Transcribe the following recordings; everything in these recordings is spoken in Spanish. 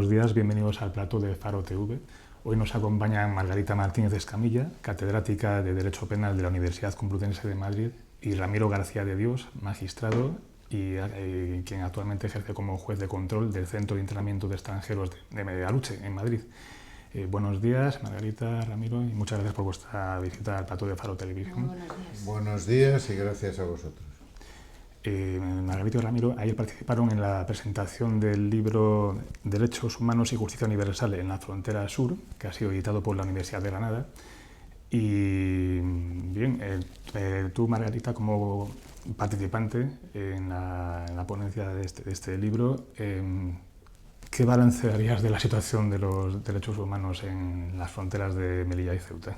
buenos días, bienvenidos al plató de Faro TV. Hoy nos acompaña Margarita Martínez Escamilla, catedrática de Derecho Penal de la Universidad Complutense de Madrid, y Ramiro García de Dios, magistrado y quien actualmente ejerce como juez de control del Centro de Internamiento de Extranjeros de Medialuche, en Madrid. Buenos días, Margarita, Ramiro, y muchas gracias por vuestra visita al plató de Faro Televisión. Buenos días. Buenos días y gracias a vosotros. Margarita y Ramiro ayer participaron en la presentación del libro Derechos Humanos y Justicia Universal en la Frontera Sur, que ha sido editado por la Universidad de Granada. Y bien, tú, Margarita, como participante en la ponencia de este libro, ¿qué balance harías de la situación de los derechos humanos en las fronteras de Melilla y Ceuta?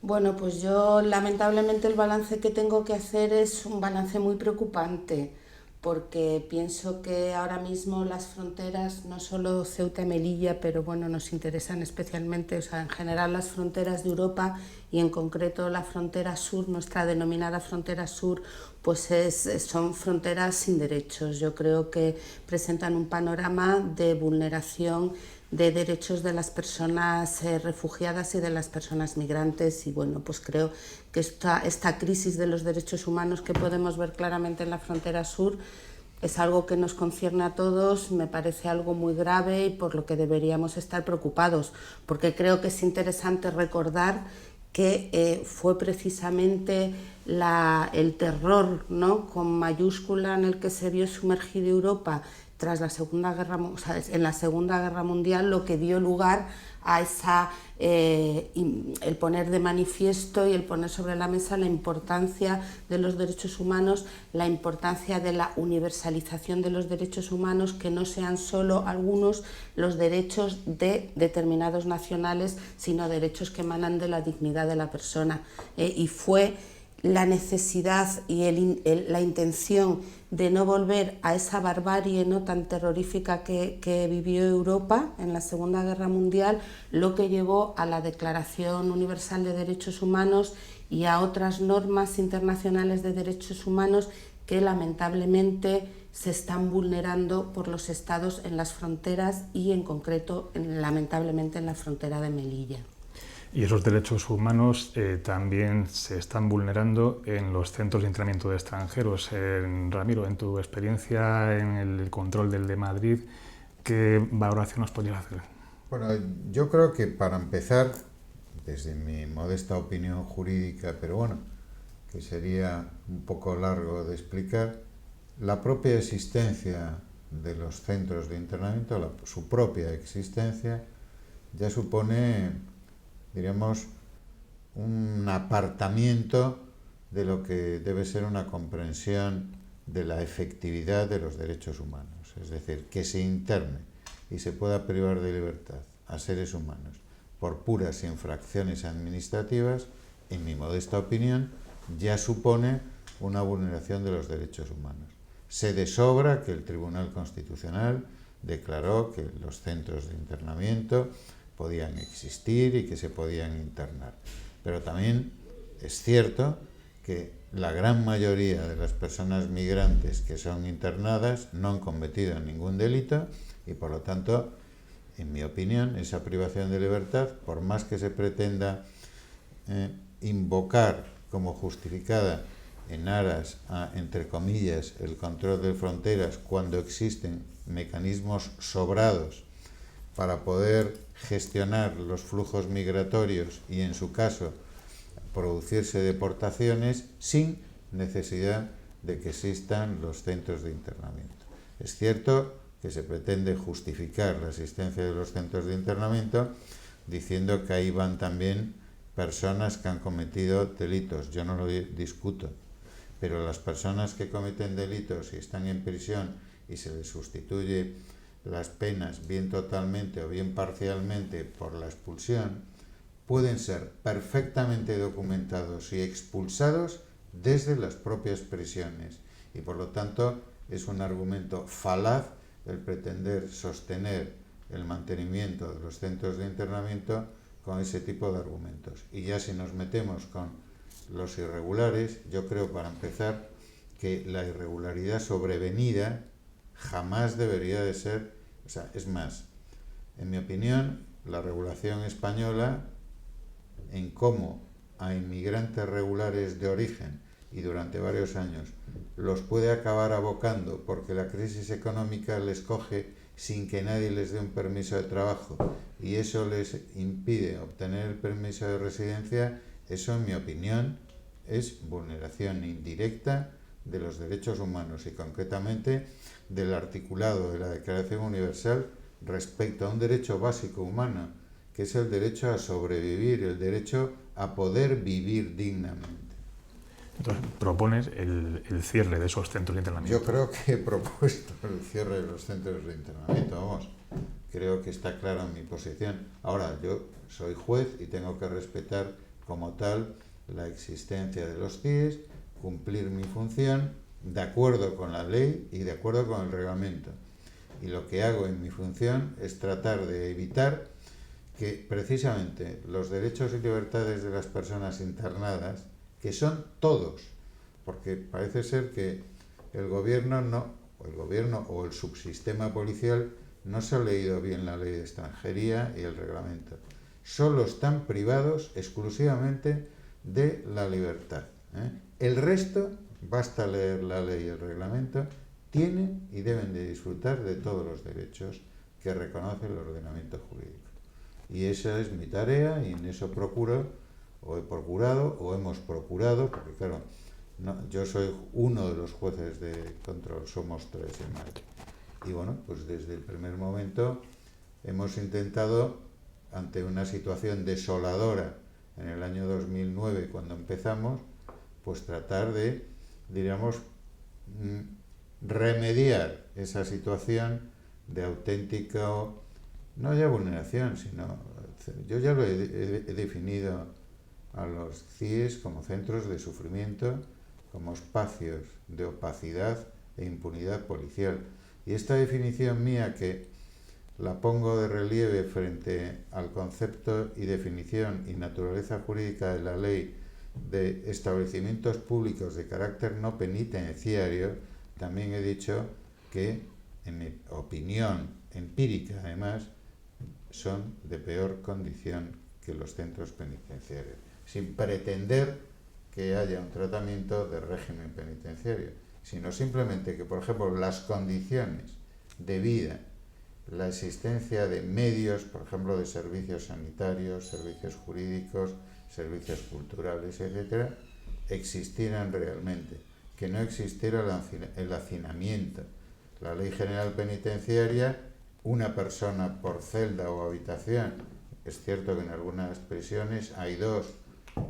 Bueno, pues yo lamentablemente el balance que tengo que hacer es un balance muy preocupante, porque pienso que ahora mismo las fronteras, no solo Ceuta y Melilla, pero bueno, nos interesan especialmente, o sea, en general las fronteras de Europa y en concreto la frontera sur, nuestra denominada frontera sur, pues son fronteras sin derechos. Yo creo que presentan un panorama de vulneración de derechos de las personas refugiadas y de las personas migrantes, y bueno, pues creo que esta crisis de los derechos humanos que podemos ver claramente en la frontera sur es algo que nos concierne a todos, me parece algo muy grave y por lo que deberíamos estar preocupados, porque creo que es interesante recordar que fue precisamente el terror, ¿no?, con mayúscula, en el que se vio sumergida Europa tras la Segunda Guerra, o sea, en la Segunda Guerra Mundial, lo que dio lugar a el poner de manifiesto y el poner sobre la mesa la importancia de los derechos humanos, la importancia de la universalización de los derechos humanos, que no sean solo algunos los derechos de determinados nacionales, sino derechos que emanan de la dignidad de la persona. Y fue la necesidad y la intención de no volver a esa barbarie no tan terrorífica que vivió Europa en la Segunda Guerra Mundial lo que llevó a la Declaración Universal de Derechos Humanos y a otras normas internacionales de derechos humanos que lamentablemente se están vulnerando por los estados en las fronteras y en concreto lamentablemente en la frontera de Melilla. Y esos derechos humanos también se están vulnerando en los centros de internamiento de extranjeros. Ramiro, en tu experiencia en el control del de Madrid, ¿qué valoración nos podrías hacer? Bueno, yo creo que para empezar, desde mi modesta opinión jurídica, pero bueno, que sería un poco largo de explicar, la propia existencia de los centros de internamiento, su propia existencia, ya supone, diríamos, un apartamiento de lo que debe ser una comprensión de la efectividad de los derechos humanos. Es decir, que se interne y se pueda privar de libertad a seres humanos por puras infracciones administrativas, en mi modesta opinión, ya supone una vulneración de los derechos humanos. Sé de sobra que el Tribunal Constitucional declaró que los centros de internamiento podían existir y que se podían internar. Pero también es cierto que la gran mayoría de las personas migrantes que son internadas no han cometido ningún delito y, por lo tanto, en mi opinión, esa privación de libertad, por más que se pretenda invocar como justificada en aras a, entre comillas, el control de fronteras, cuando existen mecanismos sobrados para poder gestionar los flujos migratorios y, en su caso, producirse deportaciones sin necesidad de que existan los centros de internamiento. Es cierto que se pretende justificar la existencia de los centros de internamiento diciendo que ahí van también personas que han cometido delitos. Yo no lo discuto, pero las personas que cometen delitos y están en prisión y se les sustituye las penas, bien totalmente o bien parcialmente, por la expulsión, pueden ser perfectamente documentados y expulsados desde las propias prisiones. Y por lo tanto es un argumento falaz el pretender sostener el mantenimiento de los centros de internamiento con ese tipo de argumentos. Y ya si nos metemos con los irregulares, yo creo, para empezar, que la irregularidad sobrevenida jamás debería de ser, o sea, es más, En mi opinión, la regulación española en cómo a inmigrantes regulares de origen y durante varios años los puede acabar abocando porque la crisis económica les coge sin que nadie les dé un permiso de trabajo y eso les impide obtener el permiso de residencia, eso en mi opinión es vulneración indirecta de los derechos humanos y concretamente del articulado de la Declaración Universal respecto a un derecho básico humano, que es el derecho a sobrevivir, el derecho a poder vivir dignamente. Entonces, propones el cierre de esos centros de internamiento. Yo creo que he propuesto el cierre de los centros de internamiento, vamos, creo que está clara mi posición. Ahora, yo soy juez y tengo que respetar como tal la existencia de los CIES, cumplir mi función de acuerdo con la ley y de acuerdo con el reglamento. Y lo que hago en mi función es tratar de evitar que precisamente los derechos y libertades de las personas internadas, que son todos, porque parece ser que el gobierno o el subsistema policial no se ha leído bien la ley de extranjería y el reglamento. Solo están privados exclusivamente de la libertad. El resto, basta leer la ley y el reglamento, tienen y deben de disfrutar de todos los derechos que reconoce el ordenamiento jurídico. Y esa es mi tarea y en eso hemos procurado, porque claro, yo soy uno de los jueces de control, somos 3 en Madrid. Y bueno, pues desde el primer momento hemos intentado, ante una situación desoladora en el año 2009 cuando empezamos, pues tratar de, diríamos, remediar esa situación de auténtica, no ya vulneración, sino, yo ya lo he definido a los CIES como centros de sufrimiento, como espacios de opacidad e impunidad policial. Y esta definición mía, que la pongo de relieve frente al concepto y definición y naturaleza jurídica de la ley de establecimientos públicos de carácter no penitenciario, también he dicho que, en mi opinión empírica además, son de peor condición que los centros penitenciarios, sin pretender que haya un tratamiento de régimen penitenciario, sino simplemente que, por ejemplo, las condiciones de vida, la existencia de medios, por ejemplo, de servicios sanitarios, servicios jurídicos, servicios culturales, etcétera, existieran realmente, que no existiera el hacinamiento. La Ley General Penitenciaria, una persona por celda o habitación. Es cierto que en algunas prisiones hay 2.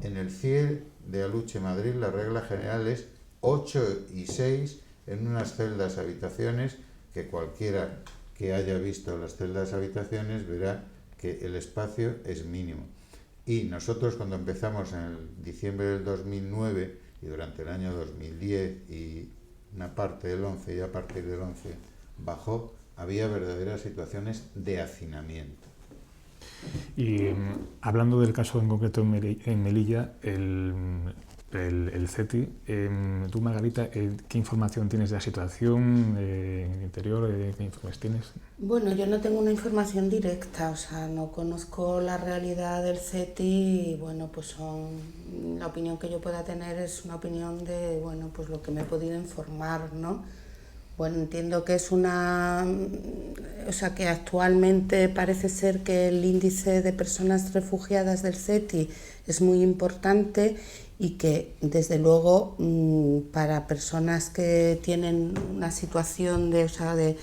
En el CIE de Aluche, Madrid, la regla general es 8 y 6 en unas celdas habitaciones, que cualquiera que haya visto las celdas habitaciones verá que el espacio es mínimo. Y nosotros, cuando empezamos en el diciembre del 2009 y durante el año 2010 y una parte del 11 y a partir del 11 bajó, había verdaderas situaciones de hacinamiento. Y hablando del caso en concreto en Melilla, el CETI, tú, Margarita, ¿qué información tienes de la situación en el interior? ¿Qué informes tienes? Bueno, yo no tengo una información directa, o sea, no conozco la realidad del CETI y bueno, pues la opinión que yo pueda tener es una opinión de, bueno, pues lo que me he podido informar, ¿no? Bueno, entiendo que que actualmente parece ser que el índice de personas refugiadas del CETI es muy importante y que, desde luego, para personas que tienen una situación de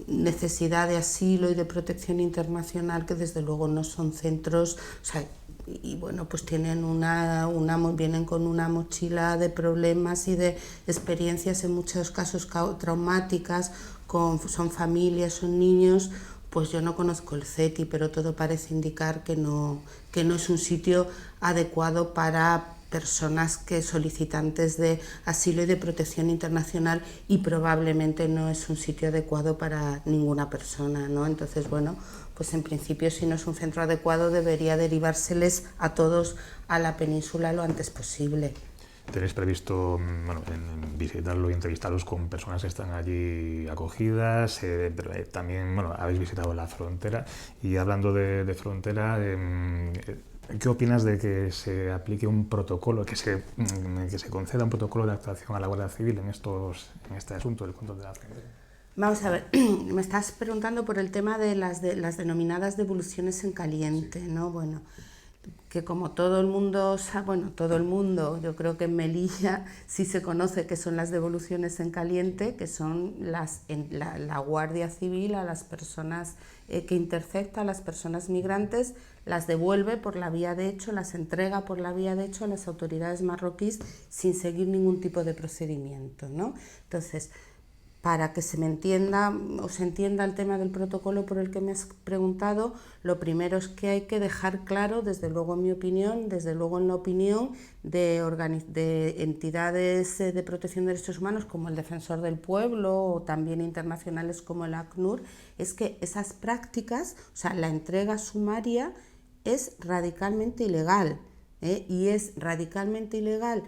necesidad de asilo y de protección internacional, que desde luego no son centros, y bueno, pues tienen vienen con una mochila de problemas y de experiencias en muchos casos traumáticas, son familias, son niños. Pues yo no conozco el CETI, pero todo parece indicar que no es un sitio adecuado para personas solicitantes de asilo y de protección internacional, y probablemente no es un sitio adecuado para ninguna persona, ¿no? Entonces, bueno, pues en principio, si no es un centro adecuado, debería derivárseles a todos a la península lo antes posible. tenéis previsto en visitarlo y entrevistaros con personas que están allí acogidas, pero también habéis visitado la frontera. Y hablando de frontera, ¿qué opinas de que se aplique un protocolo, que se conceda un protocolo de actuación a la Guardia Civil en este asunto del control de la frontera? Vamos a ver, me estás preguntando por el tema de las denominadas devoluciones en caliente, ¿no? Bueno, que como todo el mundo yo creo que en Melilla sí se conoce que son las devoluciones en caliente, que son la Guardia Civil a las personas que intercepta, a las personas migrantes, las devuelve por la vía de hecho, las entrega por la vía de hecho a las autoridades marroquíes sin seguir ningún tipo de procedimiento, ¿no? Entonces, para que se entienda el tema del protocolo por el que me has preguntado, lo primero es que hay que dejar claro, desde luego en mi opinión, desde luego en la opinión de entidades de protección de derechos humanos como el Defensor del Pueblo o también internacionales como el ACNUR, es que esas prácticas, o sea, la entrega sumaria es radicalmente ilegal, y es radicalmente ilegal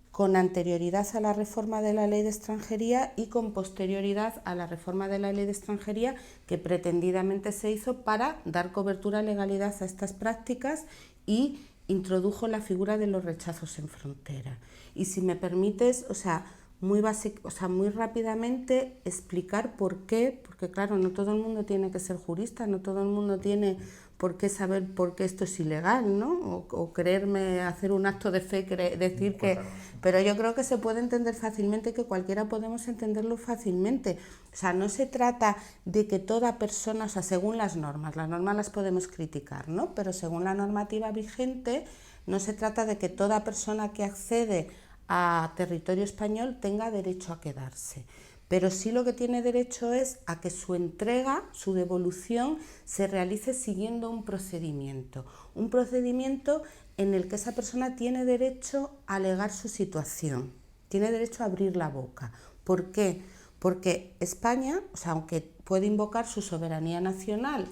con anterioridad a la reforma de la Ley de Extranjería y con posterioridad a la reforma de la Ley de Extranjería que pretendidamente se hizo para dar cobertura a legalidad a estas prácticas y introdujo la figura de los rechazos en frontera. Y si me permites, muy rápidamente explicar por qué, porque claro, no todo el mundo tiene que ser jurista, no todo el mundo tiene por qué saber por qué esto es ilegal, ¿no? O creerme, hacer un acto de fe, decir que... Pero yo creo que se puede entender fácilmente, que cualquiera podemos entenderlo fácilmente. O sea, no se trata de que toda persona, o sea, según las normas las podemos criticar, ¿no? Pero según la normativa vigente, no se trata de que toda persona que accede a territorio español tenga derecho a quedarse. Pero sí lo que tiene derecho es a que su entrega, su devolución, se realice siguiendo un procedimiento en el que esa persona tiene derecho a alegar su situación, tiene derecho a abrir la boca. ¿Por qué? Porque España, aunque puede invocar su soberanía nacional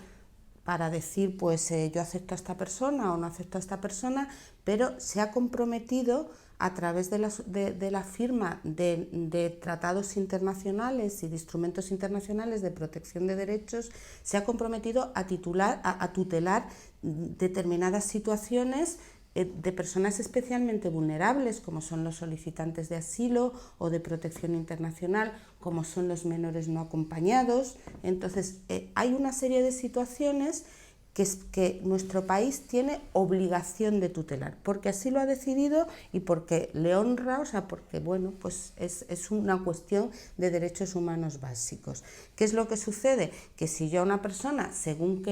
para decir, pues yo acepto a esta persona o no acepto a esta persona, pero se ha comprometido a través de la firma de tratados internacionales y de instrumentos internacionales de protección de derechos, se ha comprometido a tutelar determinadas situaciones de personas especialmente vulnerables, como son los solicitantes de asilo o de protección internacional, como son los menores no acompañados. Entonces, hay una serie de situaciones que nuestro país tiene obligación de tutelar, porque así lo ha decidido y porque le honra, porque pues es una cuestión de derechos humanos básicos. ¿Qué es lo que sucede? Que si yo a una persona, según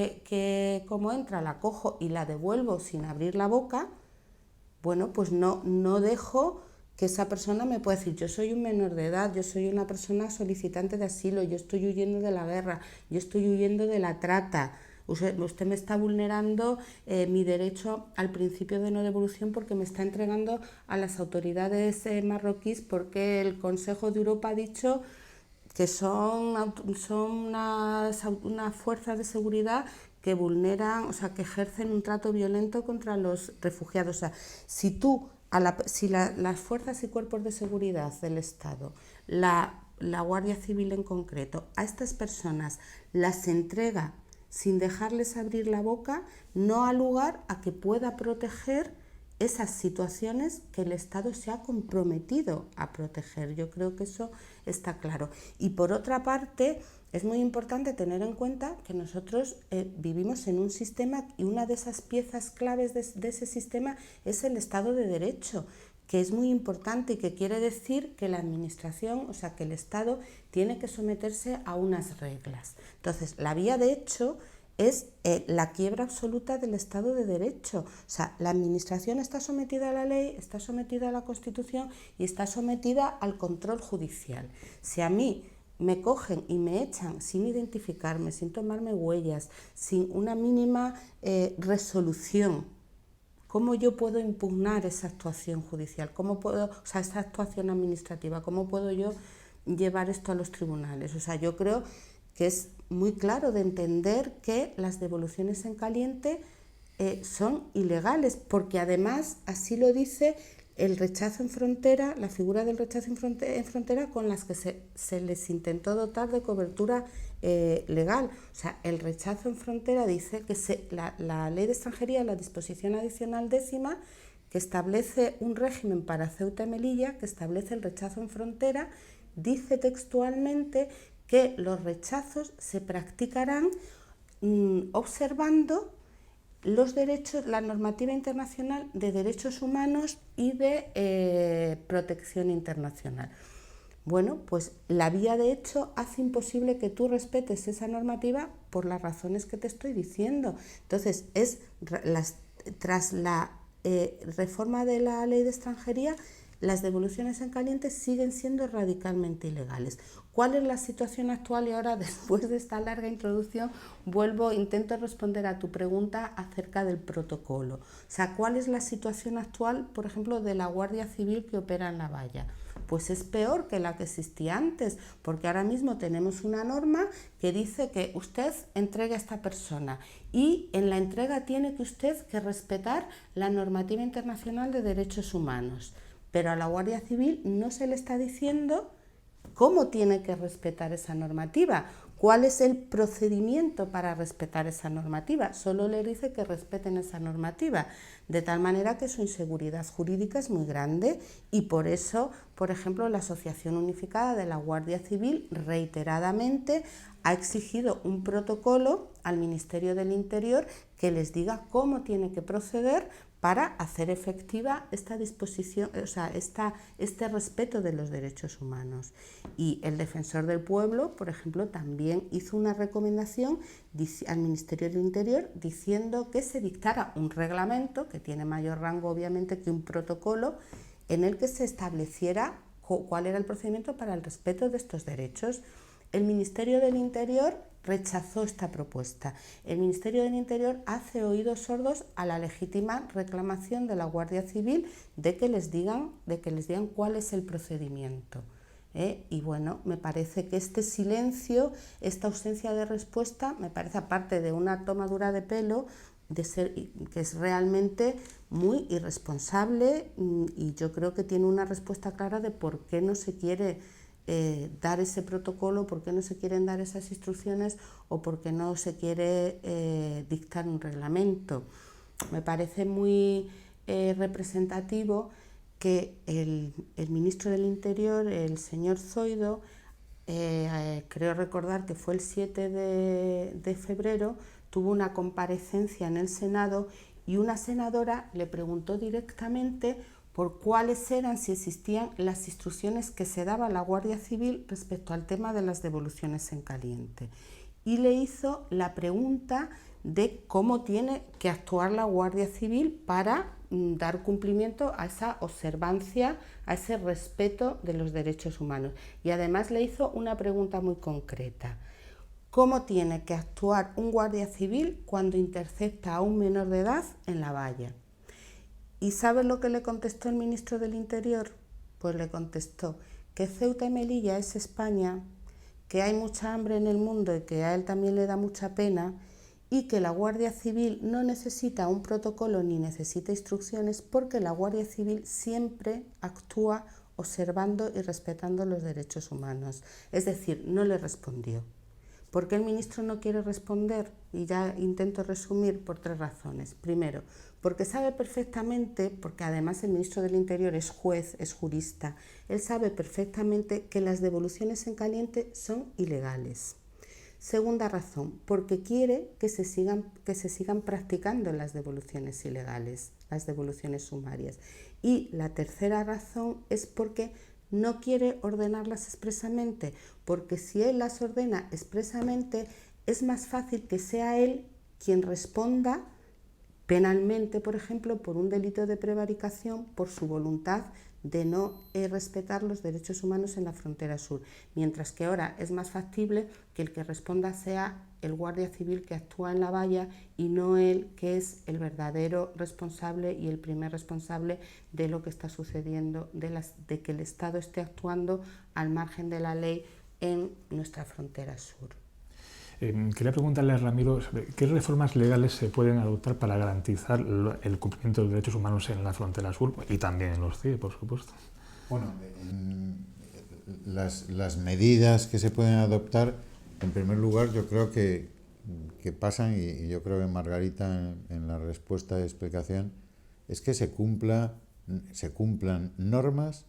cómo entra, la cojo y la devuelvo sin abrir la boca, pues no dejo que esa persona me pueda decir, yo soy un menor de edad, yo soy una persona solicitante de asilo, yo estoy huyendo de la guerra, yo estoy huyendo de la trata. Usted me está vulnerando mi derecho al principio de no devolución porque me está entregando a las autoridades marroquíes porque el Consejo de Europa ha dicho que son una fuerza de seguridad que vulneran, que ejercen un trato violento contra los refugiados. Si las fuerzas y cuerpos de seguridad del Estado, la Guardia Civil en concreto, a estas personas las entrega sin dejarles abrir la boca, no ha lugar a que pueda proteger esas situaciones que el Estado se ha comprometido a proteger. Yo creo que eso está claro. Y por otra parte, es muy importante tener en cuenta que nosotros vivimos en un sistema y una de esas piezas claves de ese sistema es el Estado de Derecho, que es muy importante y que quiere decir que la administración, que el Estado tiene que someterse a unas reglas. Entonces, la vía de hecho es la quiebra absoluta del Estado de Derecho. La administración está sometida a la ley, está sometida a la Constitución y está sometida al control judicial. Si a mí me cogen y me echan sin identificarme, sin tomarme huellas, sin una mínima resolución, ¿cómo yo puedo impugnar esa actuación judicial? ¿Cómo puedo, esa actuación administrativa? ¿Cómo puedo yo llevar esto a los tribunales? Yo creo que es muy claro de entender que las devoluciones en caliente son ilegales, porque además así lo dice el rechazo en frontera, la figura del rechazo en frontera con las que se les intentó dotar de cobertura legal. O sea, el rechazo en frontera dice que la ley de extranjería, la disposición adicional 10ª, que establece un régimen para Ceuta y Melilla, que establece el rechazo en frontera, dice textualmente que los rechazos se practicarán observando los derechos, la normativa internacional de derechos humanos y de protección internacional. Bueno, pues la vía de hecho hace imposible que tú respetes esa normativa por las razones que te estoy diciendo. Entonces, tras la reforma de la ley de extranjería, las devoluciones en caliente siguen siendo radicalmente ilegales. ¿Cuál es la situación actual? Y ahora, después de esta larga introducción, intento responder a tu pregunta acerca del protocolo. O sea, ¿cuál es la situación actual, por ejemplo, de la Guardia Civil que opera en la valla? Pues es peor que la que existía antes, porque ahora mismo tenemos una norma que dice que usted entregue a esta persona y en la entrega tiene que usted que respetar la normativa internacional de derechos humanos. Pero a la Guardia Civil no se le está diciendo cómo tiene que respetar esa normativa, cuál es el procedimiento para respetar esa normativa. Solo le dice que respeten esa normativa, de tal manera que su inseguridad jurídica es muy grande y por eso, por ejemplo, la Asociación Unificada de la Guardia Civil reiteradamente ha exigido un protocolo al Ministerio del Interior que les diga cómo tiene que proceder para hacer efectiva esta disposición, o sea, este respeto de los derechos humanos. Y el Defensor del Pueblo, por ejemplo, también hizo una recomendación al Ministerio del Interior diciendo que se dictara un reglamento, que tiene mayor rango obviamente que un protocolo, en el que se estableciera cuál era el procedimiento para el respeto de estos derechos. El Ministerio del Interior rechazó esta propuesta. El Ministerio del Interior hace oídos sordos a la legítima reclamación de la Guardia Civil de que les digan cuál es el procedimiento. Y bueno, me parece que este silencio, esta ausencia de respuesta, me parece, aparte de una tomadura de pelo, que es realmente muy irresponsable, y yo creo que tiene una respuesta clara de por qué no se quiere dar ese protocolo, por qué no se quieren dar esas instrucciones o por qué no se quiere dictar un reglamento. Me parece muy representativo que el ministro del Interior, el señor Zoido, creo recordar que fue el 7 de febrero, tuvo una comparecencia en el Senado y una senadora le preguntó directamente por cuáles eran, si existían, las instrucciones que se daba a la Guardia Civil respecto al tema de las devoluciones en caliente. Y le hizo la pregunta de cómo tiene que actuar la Guardia Civil para dar cumplimiento a esa observancia, a ese respeto de los derechos humanos. Y además le hizo una pregunta muy concreta. ¿Cómo tiene que actuar un guardia civil cuando intercepta a un menor de edad en la valla? ¿Y sabes lo que le contestó el ministro del Interior? Pues le contestó que Ceuta y Melilla es España, que hay mucha hambre en el mundo y que a él también le da mucha pena y que la Guardia Civil no necesita un protocolo ni necesita instrucciones porque la Guardia Civil siempre actúa observando y respetando los derechos humanos. Es decir, no le respondió. ¿Por qué el ministro no quiere responder? Y ya intento resumir por 3 razones. Primero, porque sabe perfectamente, porque además el ministro del Interior es juez, es jurista, él sabe perfectamente que las devoluciones en caliente son ilegales. Segunda razón, porque quiere que se sigan practicando las devoluciones ilegales, las devoluciones sumarias. Y la tercera razón es porque no quiere ordenarlas expresamente, porque si él las ordena expresamente es más fácil que sea él quien responda penalmente, por ejemplo, por un delito de prevaricación por su voluntad de no respetar los derechos humanos en la frontera sur, mientras que ahora es más factible que el que responda sea el guardia civil que actúa en la valla y no él, que es el verdadero responsable y el primer responsable de lo que está sucediendo, de que el Estado esté actuando al margen de la ley en nuestra frontera sur. Quería preguntarle a Ramiro sobre qué reformas legales se pueden adoptar para garantizar el cumplimiento de los derechos humanos en la frontera sur y también en los CIE, por supuesto. Bueno, las medidas que se pueden adoptar, en primer lugar, yo creo que pasan, y yo creo que Margarita en la respuesta de explicación, es que se cumplan normas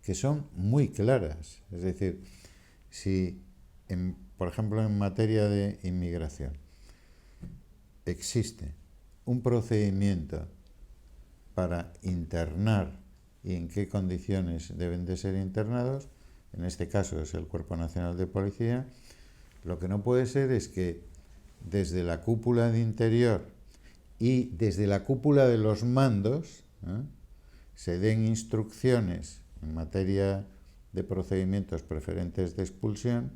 que son muy claras. Es decir, si, por ejemplo, en materia de inmigración, existe un procedimiento para internar y en qué condiciones deben de ser internados, en este caso es el Cuerpo Nacional de Policía, lo que no puede ser es que desde la cúpula de Interior y desde la cúpula de los mandos se den instrucciones en materia de procedimientos preferentes de expulsión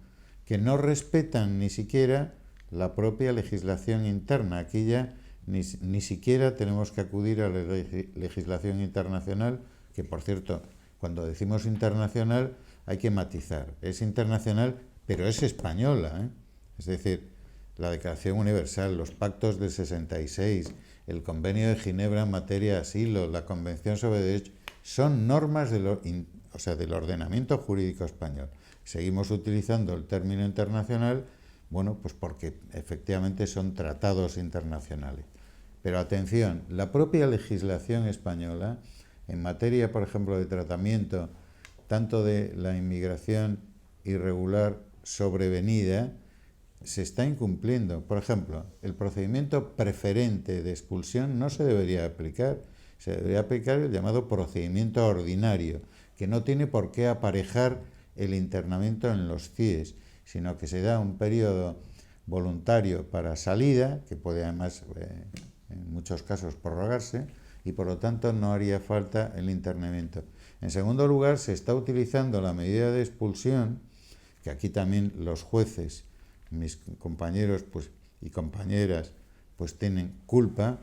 que no respetan ni siquiera la propia legislación interna. Aquí ya ni siquiera tenemos que acudir a la legislación internacional, que por cierto, cuando decimos internacional hay que matizar. Es internacional, pero es española, Es decir, la Declaración Universal, los pactos del 66, el Convenio de Ginebra en materia de asilo, la Convención sobre Derechos, son normas del ordenamiento jurídico español. Seguimos utilizando el término internacional, bueno, pues porque efectivamente son tratados internacionales. Pero atención, la propia legislación española, en materia, por ejemplo, de tratamiento tanto de la inmigración irregular sobrevenida, se está incumpliendo. Por ejemplo, el procedimiento preferente de expulsión no se debería aplicar. Se debería aplicar el llamado procedimiento ordinario, que no tiene por qué aparejar el internamiento en los CIES, sino que se da un periodo voluntario para salida, que puede además, en muchos casos, prorrogarse, y por lo tanto no haría falta el internamiento. En segundo lugar, se está utilizando la medida de expulsión, que aquí también los jueces, mis compañeros y compañeras, tienen culpa,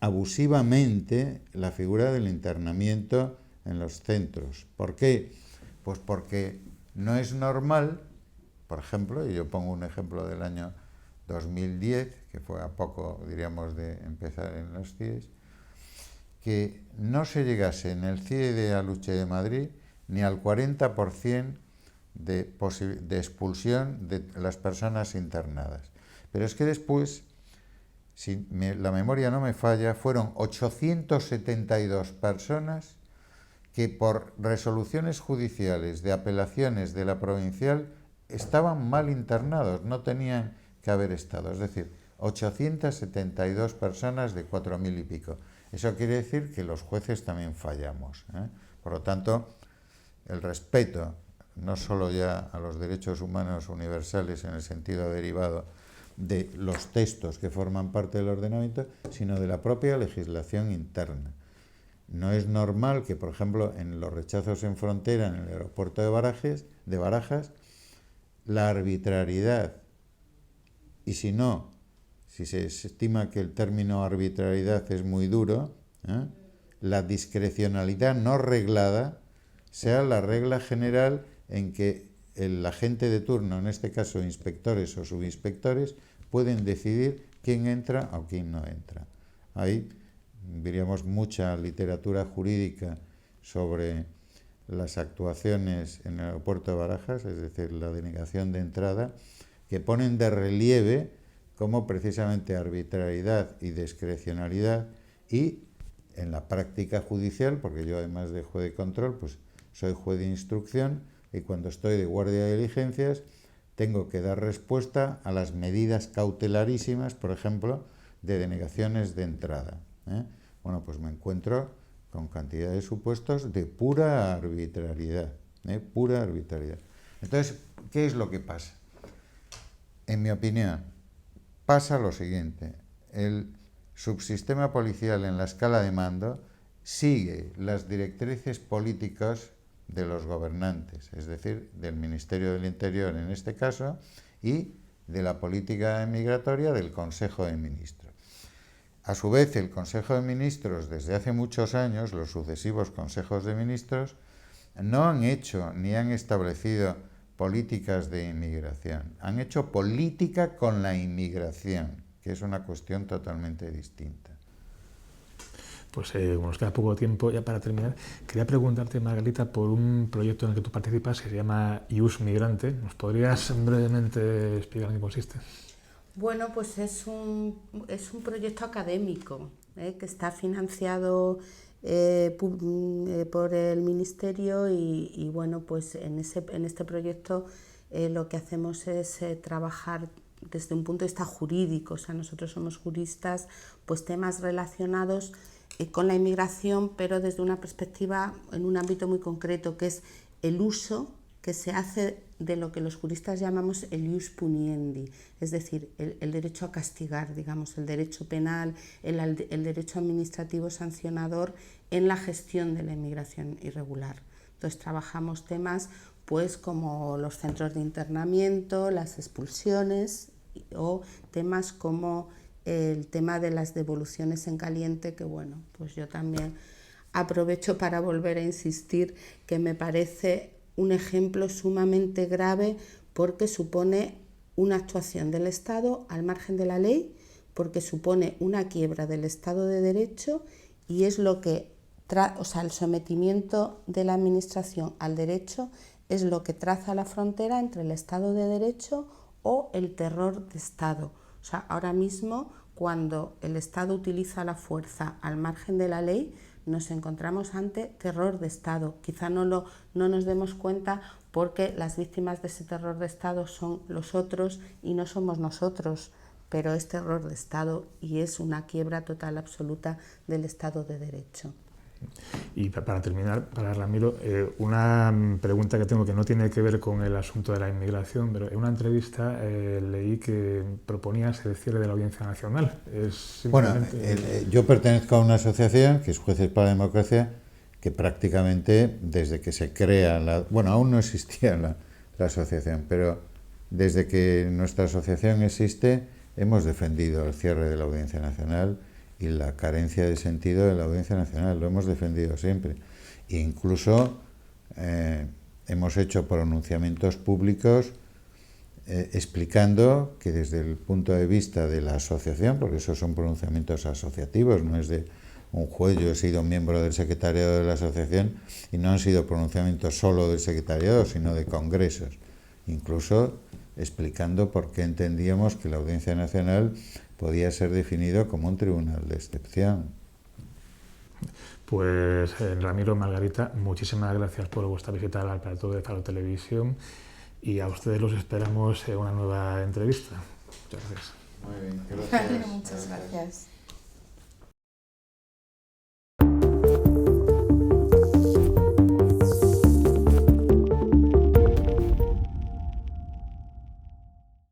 abusivamente la figura del internamiento en los centros. ¿Por qué? Pues porque no es normal, por ejemplo, y yo pongo un ejemplo del año 2010, que fue a poco, diríamos, de empezar en los CIES, que no se llegase en el CIE de Aluche de Madrid ni al 40% de expulsión de las personas internadas. Pero es que después, si la memoria no me falla, fueron 872 personas que por resoluciones judiciales de apelaciones de la provincial estaban mal internados, no tenían que haber estado. Es decir, 872 personas de 4.000 y pico. Eso quiere decir que los jueces también fallamos. Por lo tanto, el respeto no solo ya a los derechos humanos universales en el sentido derivado de los textos que forman parte del ordenamiento, sino de la propia legislación interna. No es normal que, por ejemplo, en los rechazos en frontera en el aeropuerto de Barajas, la arbitrariedad, y si se estima que el término arbitrariedad es muy duro, la discrecionalidad no reglada sea la regla general en que el agente de turno, en este caso inspectores o subinspectores, pueden decidir quién entra o quién no entra. Hay, diríamos, mucha literatura jurídica sobre las actuaciones en el aeropuerto de Barajas, es decir, la denegación de entrada, que ponen de relieve cómo precisamente arbitrariedad y discrecionalidad, y en la práctica judicial, porque yo además de juez de control, soy juez de instrucción, y cuando estoy de guardia de diligencias tengo que dar respuesta a las medidas cautelarísimas, por ejemplo, de denegaciones de entrada. Bueno, pues me encuentro con cantidad de supuestos de pura arbitrariedad, pura arbitrariedad. Entonces, ¿qué es lo que pasa? En mi opinión, pasa lo siguiente: el subsistema policial en la escala de mando sigue las directrices políticas de los gobernantes, es decir, del Ministerio del Interior en este caso, y de la política migratoria del Consejo de Ministros. A su vez, el Consejo de Ministros, desde hace muchos años, los sucesivos consejos de ministros, no han hecho ni han establecido políticas de inmigración, han hecho política con la inmigración, que es una cuestión totalmente distinta. Pues como nos queda poco tiempo, ya para terminar, quería preguntarte, Margarita, por un proyecto en el que tú participas que se llama IUS Migrante. ¿Nos podrías brevemente explicar en qué consiste? Bueno, pues es un proyecto académico que está financiado por el Ministerio y bueno, pues en este proyecto lo que hacemos es trabajar desde un punto de vista jurídico, o sea, nosotros somos juristas, pues temas relacionados con la inmigración, pero desde una perspectiva en un ámbito muy concreto, que es el uso que se hace de lo que los juristas llamamos el ius puniendi, es decir, el derecho a castigar, digamos, el derecho penal, el derecho administrativo sancionador en la gestión de la inmigración irregular. Entonces trabajamos temas pues como los centros de internamiento, las expulsiones o temas como el tema de las devoluciones en caliente, que bueno, pues yo también aprovecho para volver a insistir que me parece un ejemplo sumamente grave porque supone una actuación del Estado al margen de la ley, porque supone una quiebra del Estado de Derecho y es lo que, el sometimiento de la Administración al derecho es lo que traza la frontera entre el Estado de Derecho o el terror de Estado. O sea, ahora mismo, cuando el Estado utiliza la fuerza al margen de la ley, nos encontramos ante terror de Estado. Quizá no nos demos cuenta porque las víctimas de ese terror de Estado son los otros y no somos nosotros, pero es terror de Estado y es una quiebra total absoluta del Estado de Derecho. Y para terminar, para Ramiro, una pregunta que tengo que no tiene que ver con el asunto de la inmigración, pero en una entrevista leí que proponías el cierre de la Audiencia Nacional. Bueno, yo pertenezco a una asociación que es Jueces para la Democracia, que prácticamente desde que se crea, aún no existía la asociación, pero desde que nuestra asociación existe hemos defendido el cierre de la Audiencia Nacional y la carencia de sentido de la Audiencia Nacional, lo hemos defendido siempre. E incluso hemos hecho pronunciamientos públicos explicando que desde el punto de vista de la asociación, porque esos son pronunciamientos asociativos, no es de un juez, yo he sido miembro del secretariado de la asociación y no han sido pronunciamientos solo del secretariado, sino de congresos, incluso explicando por qué entendíamos que la Audiencia Nacional podía ser definido como un tribunal de excepción. Pues Ramiro, Margarita, muchísimas gracias por vuestra visita al plató de Faro Televisión y a ustedes los esperamos en una nueva entrevista. Muchas gracias. Muy bien, gracias. Muchas gracias.